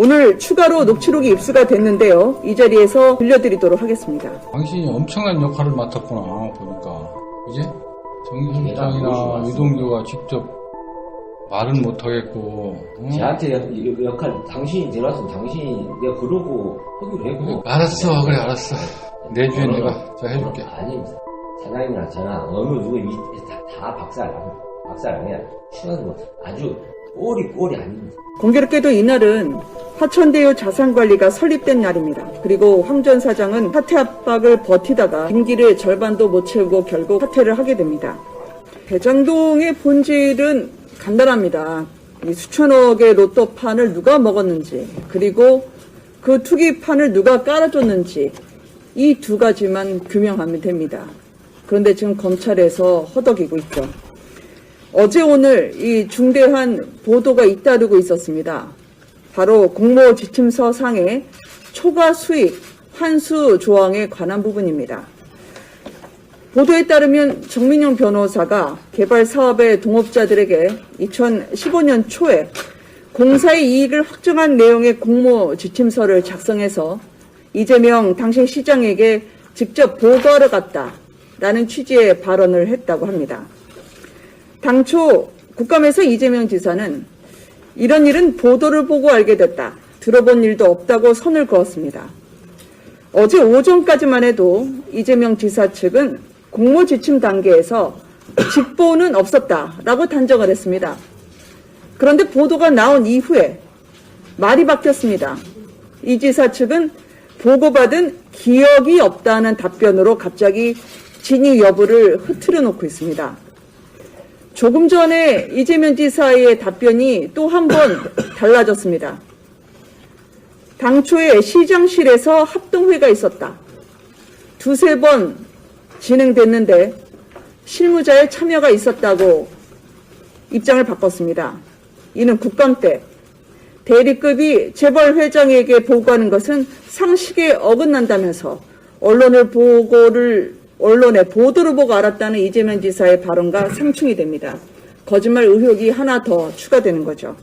오늘 추가로 녹취록이 입수가 됐는데요. 이 자리에서 들려드리도록 하겠습니다. 당신이 엄청난 역할을 맡았구나 보니까. 그지? 정 실장이나 유동규가 직접 말은 못하겠고. 저한테 역할 당신이 들어와서 당신이 내가 그러고 하기로 했고. 알았어, 그래 알았어. 내주에 내가 자 해줄게. 아닙니다. 사장님이나 저나 어느 누구 다 박살 아니야. 시간으로 아주 꼴이 아닙니다. 공교롭게도 이날은 화천대유 자산관리가 설립된 날입니다. 그리고 황 전 사장은 사퇴 압박을 버티다가 임기를 절반도 못 채우고 결국 사퇴를 하게 됩니다. 대장동의 본질은 간단합니다. 이 수천억의 로또판을 누가 먹었는지, 그리고 그 투기판을 누가 깔아줬는지, 이 두 가지만 규명하면 됩니다. 그런데 지금 검찰에서 허덕이고 있죠. 어제 오늘 이 중대한 보도가 잇따르고 있었습니다. 바로 공모지침서 상의 초과 수익 환수 조항에 관한 부분입니다. 보도에 따르면 정민용 변호사가 개발 사업의 동업자들에게 2015년 초에 공사의 이익을 확정한 내용의 공모지침서를 작성해서 이재명 당시 시장에게 직접 보고하러 갔다라는 취지의 발언을 했다고 합니다. 당초 국감에서 이재명 지사는 이런 일은 보도를 보고 알게 됐다. 들어본 일도 없다고 선을 그었습니다. 어제 오전까지만 해도 이재명 지사 측은 공모지침 단계에서 직보는 없었다라고 단정을 했습니다. 그런데 보도가 나온 이후에 말이 바뀌었습니다. 이 지사 측은 보고받은 기억이 없다는 답변으로 갑자기 진위 여부를 흐트려 놓고 있습니다. 조금 전에 이재명 지사의 답변이 또 한 번 달라졌습니다. 당초에 시장실에서 합동회가 있었다. 두세 번 진행됐는데 실무자의 참여가 있었다고 입장을 바꿨습니다. 이는 국감 때 대리급이 재벌 회장에게 보고하는 것은 상식에 어긋난다면서 언론의 보도를 보고 알았다는 이재명 지사의 발언과 상충이 됩니다. 거짓말 의혹이 하나 더 추가되는 거죠.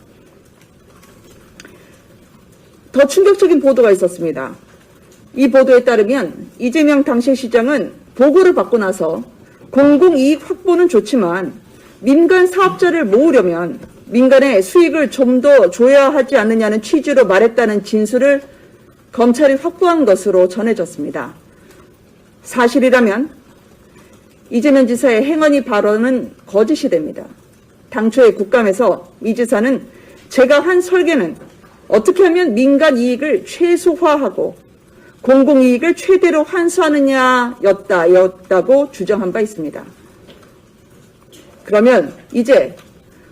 더 충격적인 보도가 있었습니다. 이 보도에 따르면 이재명 당시 시장은 보고를 받고 나서 공공이익 확보는 좋지만 민간 사업자를 모으려면 민간의 수익을 좀 더 줘야 하지 않느냐는 취지로 말했다는 진술을 검찰이 확보한 것으로 전해졌습니다. 사실이라면 이재명 지사의 행언이 발언은 거짓이 됩니다. 당초에 국감에서 이 지사는 제가 한 설계는 어떻게 하면 민간 이익을 최소화하고 공공이익을 최대로 환수하느냐였다고 주장한 바 있습니다. 그러면 이제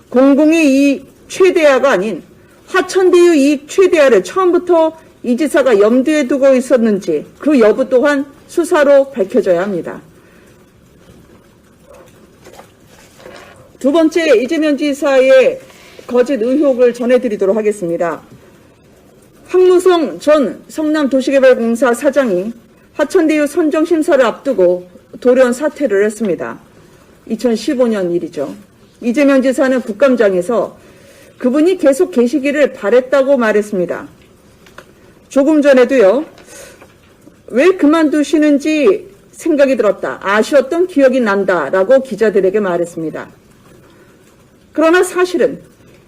공공의 이익 최대화가 아닌 화천대유 이익 최대화를 처음부터 이 지사가 염두에 두고 있었는지 그 여부 또한 수사로 밝혀져야 합니다. 두 번째 이재명 지사의 거짓 의혹을 전해드리도록 하겠습니다. 황무성 전 성남도시개발공사 사장이 화천대유 선정심사를 앞두고 돌연 사퇴를 했습니다. 2015년 일이죠. 이재명 지사는 국감장에서 그분이 계속 계시기를 바랬다고 말했습니다. 조금 전에도요. 왜 그만두시는지 생각이 들었다. 아쉬웠던 기억이 난다라고 기자들에게 말했습니다. 그러나 사실은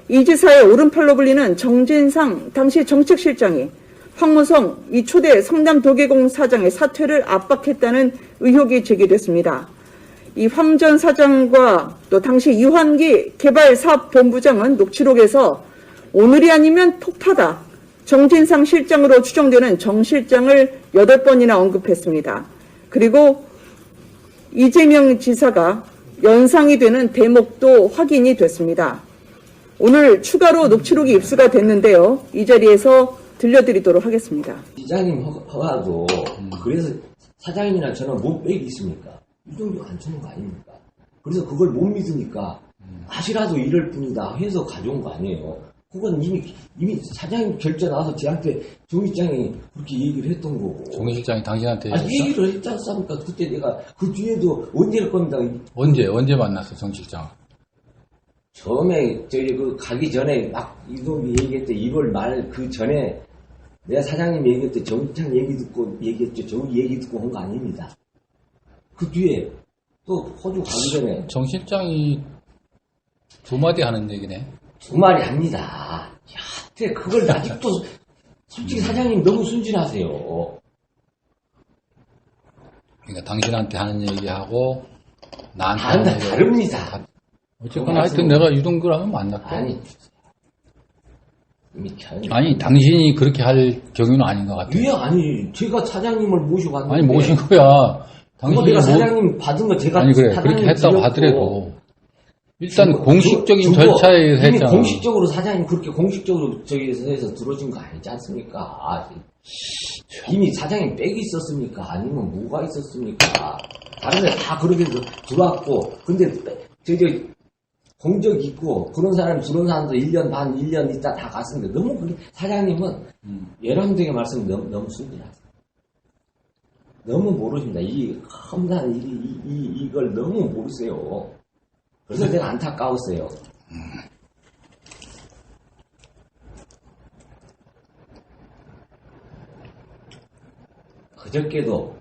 이 지사의 오른팔로 불리는 정진상 당시 정책실장이 황무성 이 초대 성남도계공 사장의 사퇴를 압박했다는 의혹이 제기됐습니다. 이 황 전 사장과 또 당시 유한기 개발사업본부장은 녹취록에서 오늘이 아니면 폭파다. 정진상 실장으로 추정되는 정 실장을 8번이나 언급했습니다. 그리고 이재명 지사가 연상이 되는 대목도 확인이 됐습니다. 오늘 추가로 녹취록이 입수가 됐는데요. 이 자리에서 들려드리도록 하겠습니다. 시장님 허가도 그래서 사장님이나 저는 못 빼기 있습니까? 유동규 안 주는 거 아닙니까? 그래서 그걸 못 믿으니까 아시라도 이럴 뿐이다 해서 가져온 거 아니에요. 그건 이미 사장님 결제 나와서 저한테 정 실장이 그렇게 얘기를 했던 거고. 정 실장이 당신한테 얘기를 했지 않습니까? 그때 내가 그 뒤에도 언제 할 겁니다. 언제 만났어 정 실장? 처음에 저기 그 가기 전에 막 이동기 얘기했대. 이걸 말 그 전에 내가 사장님 얘기했대. 정창 얘기 듣고 얘기했죠. 저 얘기 듣고 한 거 아닙니다. 그 뒤에 또 호주 가기 전에 정 실장이 두 마디 하는 얘기네. 두 마리 합니다. 여하튼 그걸 아직도 솔직히 사장님 너무 순진하세요. 그러니까 당신한테 하는 얘기하고 나한테 하는 얘기 다릅니다. 어쨌거나 하여튼 내가 유동규랑은 만났고. 아니 이미 아니 당신이 그렇게 할 경우는 아닌 것 같아. 왜 아니 제가 사장님을 모시고 왔는데 아니 모신 거야. 당신이 내가 사장님 받은 거 제가 아니 그래 사장님 그렇게 했다고 드렸고. 하더라도 일단 주고, 공식적인 주고, 절차에 이미 했잖아. 공식적으로 사장님 그렇게 공식적으로 저기에서 해서 들어준 거 아니지 않습니까? 이미 사장님 백이 있었습니까? 아니면 뭐가 있었습니까? 다른 애 다 그렇게 들어왔고 근데 저기 공적 있고 그런 사람도 1년 반 1년 있다 다 갔습니다. 너무 그게 사장님은 여러분들에게 말씀 너무 순진하세요. 너무 모르십니다. 이 험난 이걸 너무 모르세요. 그래서 내가 안타까웠어요. 그저께도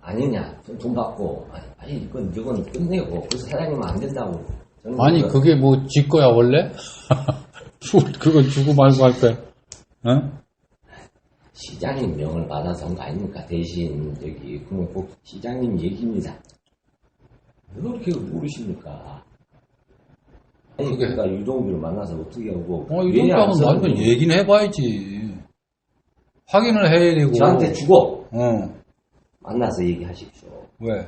아니냐 돈 받고 아니 이건 끝내고 그래서 사장님은 안 된다고. 아니 그게 뭐 지 거야 원래? 그건 주고 말고 할 거야. 어? 시장님 명을 받아서 한 거 아닙니까? 대신 저기 그러면 꼭 시장님 얘기입니다. 왜 그렇게 모르십니까? 아니 그러니까 유동규를 만나서 어떻게 하고 유동규하고 나중에 얘기는 해봐야지. 확인을 해야 되고. 저한테 주고 만나서 얘기하십시오. 왜?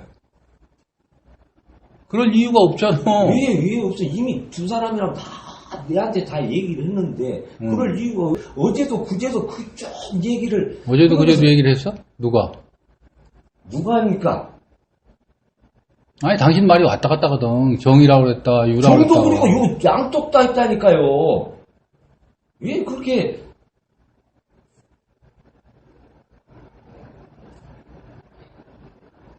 그럴 이유가 없잖아. 왜 없어? 이미 두 사람이랑 다 내한테 다 얘기를 했는데 그럴 이유가 어제도 그제도 그쪽 얘기를 어제도 그제도 얘기를 했어? 누가 합니까? 아니 당신 말이 왔다 갔다 하거든. 정이라고 그랬다 유라고 그랬다. 정도 그리고 요 양쪽 다 있다니까요. 왜 그렇게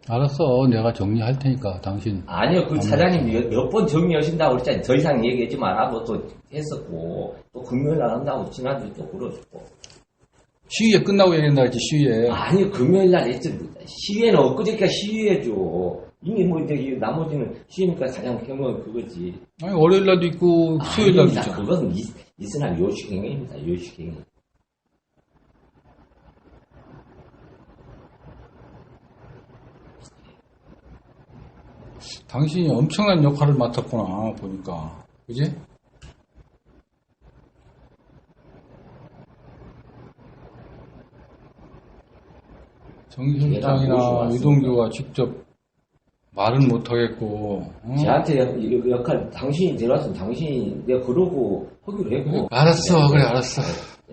알았어 내가 정리할 테니까 당신. 아니요, 그 사장님 몇 번 정리하신다고 그랬잖아요. 더 이상 얘기하지 말라고 또 했었고, 또 금요일 날 한다고 지난주에 또 그러셨고. 시위에 끝나고 얘기한다 했지 시위에. 아니요, 금요일 날 했습니다. 시위에는 엊그저께 시위해죠. 이미 뭐 이제 나머지는 시위니까 가장 경우는 그거지. 아니 월요일 날도 있고 수요일 날도 아닙니다. 있잖아. 그것은 이스라엘 요식행위입니다. 요식행위. 당신이 엄청난 역할을 맡았구나 보니까. 그지? 정 실장이나 유동규가 직접 말은 못하겠고. 저한테 역할 당신이 데려왔으면 당신이 내가 그러고 하기로 했고. 알았어 그래 알았어.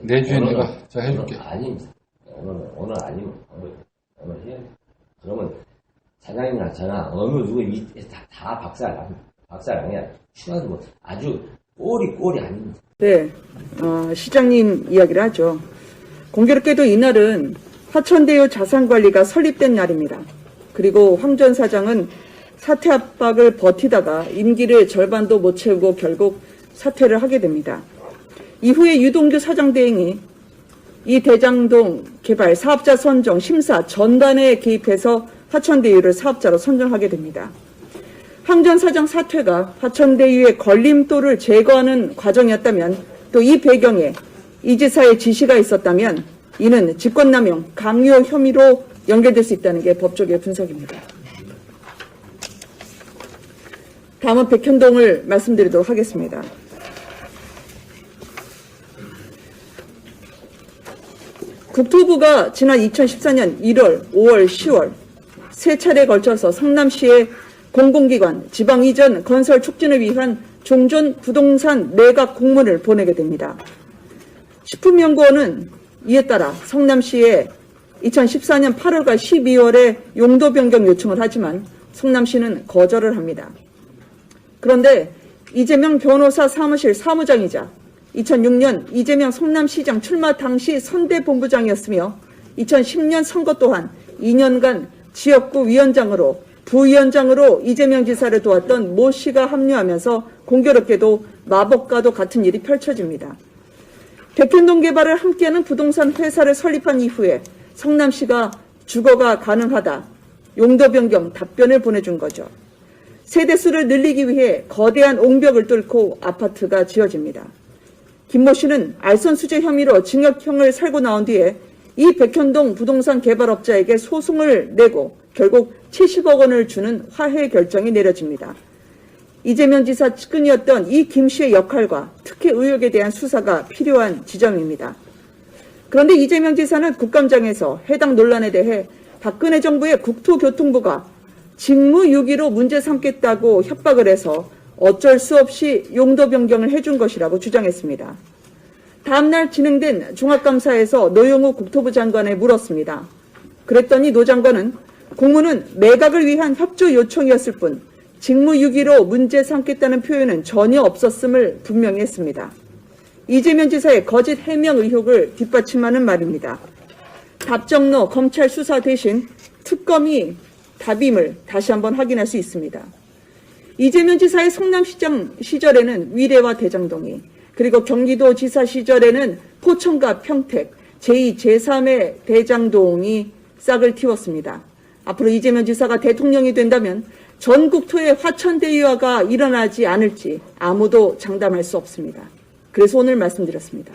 내주에 내가 자 해줄게. 아닙니다. 오늘 아니면 오늘 해야 돼. 그러면 사장님이나 저나 어느 누구 밑에 다 박살 아니야. 추가도 뭐 아주 꼴이 아닙니다. 네, 시장님 이야기를 하죠. 공교롭게도 이날은 화천대유 자산관리가 설립된 날입니다. 그리고 황 전 사장은 사퇴 압박을 버티다가 임기를 절반도 못 채우고 결국 사퇴를 하게 됩니다. 이후에 유동규 사장 대행이 이 대장동 개발 사업자 선정 심사 전반에 개입해서 화천대유를 사업자로 선정하게 됩니다. 황 전 사장 사퇴가 화천대유의 걸림돌을 제거하는 과정이었다면 또 이 배경에 이 지사의 지시가 있었다면 이는 직권남용, 강요 혐의로 연결될 수 있다는 게 법조계의 분석입니다. 다음은 백현동을 말씀드리도록 하겠습니다. 국토부가 지난 2014년 1월, 5월, 10월 세 차례에 걸쳐서 성남시의 공공기관 지방 이전 건설 촉진을 위한 종전 부동산 매각 공문을 보내게 됩니다. 식품연구원은 이에 따라 성남시에 2014년 8월과 12월에 용도 변경 요청을 하지만 성남시는 거절을 합니다. 그런데 이재명 변호사 사무실 사무장이자 2006년 이재명 성남시장 출마 당시 선대본부장이었으며 2010년 선거 또한 2년간 지역구 위원장으로 부위원장으로 이재명 지사를 도왔던 모 씨가 합류하면서 공교롭게도 마법과도 같은 일이 펼쳐집니다. 백현동 개발을 함께하는 부동산 회사를 설립한 이후에 성남시가 주거가 가능하다, 용도 변경 답변을 보내준 거죠. 세대수를 늘리기 위해 거대한 옹벽을 뚫고 아파트가 지어집니다. 김모 씨는 알선수재 혐의로 징역형을 살고 나온 뒤에 이 백현동 부동산 개발업자에게 소송을 내고 결국 70억 원을 주는 화해 결정이 내려집니다. 이재명 지사 측근이었던 이 김 씨의 역할과 특혜 의혹에 대한 수사가 필요한 지점입니다. 그런데 이재명 지사는 국감장에서 해당 논란에 대해 박근혜 정부의 국토교통부가 직무유기로 문제 삼겠다고 협박을 해서 어쩔 수 없이 용도 변경을 해준 것이라고 주장했습니다. 다음날 진행된 종합감사에서 노영우 국토부 장관에 물었습니다. 그랬더니 노 장관은 공문은 매각을 위한 협조 요청이었을 뿐 직무유기로 문제 삼겠다는 표현은 전혀 없었음을 분명히 했습니다. 이재명 지사의 거짓 해명 의혹을 뒷받침하는 말입니다. 답정로 검찰 수사 대신 특검이 답임을 다시 한번 확인할 수 있습니다. 이재명 지사의 성남시장 시절에는 위례와 대장동이, 그리고 경기도지사 시절에는 포천과 평택, 제2, 제3의 대장동이 싹을 틔웠습니다. 앞으로 이재명 지사가 대통령이 된다면 전국토의 화천대유화가 일어나지 않을지 아무도 장담할 수 없습니다. 그래서 오늘 말씀드렸습니다.